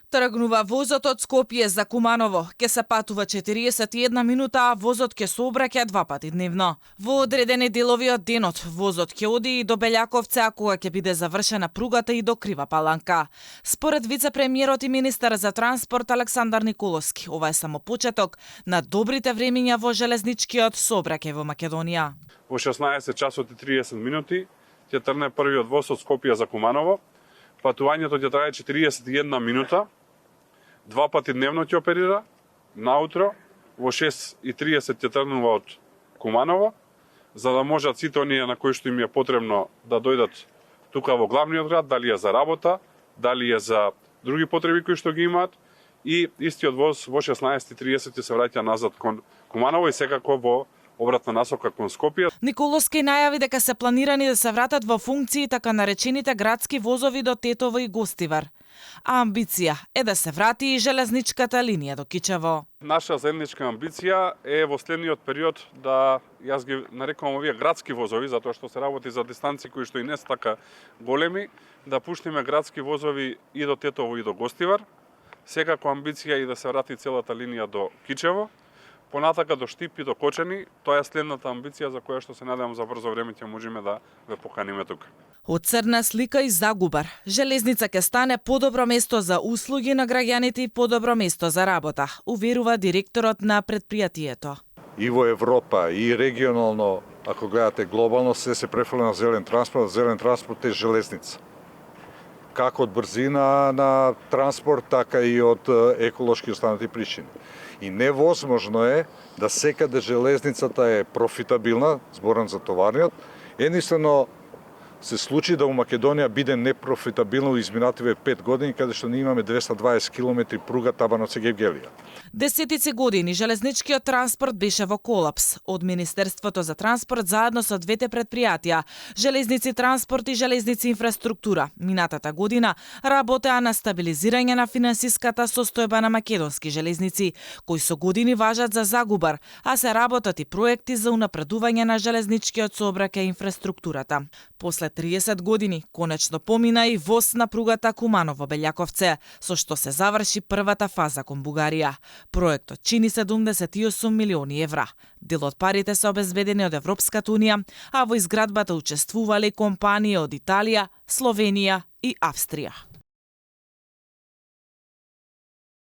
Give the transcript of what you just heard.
Тргнува возот од Скопје за Куманово. Ке се патува 41 минута, а возот ке се обраќа 2 пати дневно. Во одредени делови од денот, возот ке оди и до Белјаковце, а кога ќе биде завршена пругата и до Крива Паланка. Според вице-премиерот и министар за транспорт Александар Николовски, ова е само почеток на добрите времиња во железничкиот сообраќај во Македонија. Во 16 часот и 30 минути ќе трне првиот воз од Скопје за Куманово. Патувањето ќе трае 41 минута. 2 пати дневно ќе оперира, наутро, во 6:30 ќе тргнува од Куманово, за да можат сите оние на кои што им е потребно да дојдат тука во главниот град, дали е за работа, дали е за други потреби кои што ги имаат, и истиот воз во 16:30 ќе се враќа назад кон Куманово и секако во обратна насока кон Скопје. Николовски најави дека се планирани да се вратат во функции така наречените градски возови до Тетово и Гостивар. А амбиција е да се врати и железничката линија до Кичево. Наша заедничка амбиција е во следниот период да, јас ги нарекувам овие градски возови, затоа што се работи за дистанции кои што и не се така големи, да пуштиме градски возови и до Тетово и до Гостивар. Секако амбиција е и да се врати целата линија до Кичево. Понатака до Штип и до Кочани, тоа е следната амбиција за која што се надевам за брзо време ќе можеме да ве поканиме тука. Од црна слика и загубар, железница ќе стане подобро место за услуги на граѓаните и подобро место за работа, уверува директорот на предпријатието. И во Европа, и регионално, ако гледате глобално, се префрле на зелен транспорт. Зелен транспорт е железница. Како од брзина на транспорт, така и од еколошки останати причини. И невозможно е да секаде железницата е профитабилна, зборам за товарниот, единствено се случи да у Македонија биде непрофитабилно изминативе 5 години, каде што ние имаме 220 км пруга Табановци-Гевгелија. Десетици години железничкиот транспорт беше во колапс. Од Министерството за транспорт заедно со двете предпријатија, Железници транспорт и Железници инфраструктура, минатата година работеа на стабилизирање на финансиската состојба на македонски железници, кои со години важат за загубар, а се работат и проекти за унапредување на железничкиот сообраќај и инфраструктурата. После 30 години, конечно помина и воз на пругата Куманово-Белјаковце, со што се заврши првата фаза кон Бугарија. Проектот чини 78 милиони евра. Дел од парите се обезбедени од Европската унија, а во изградбата учествувале компании од Италија, Словенија и Австрија.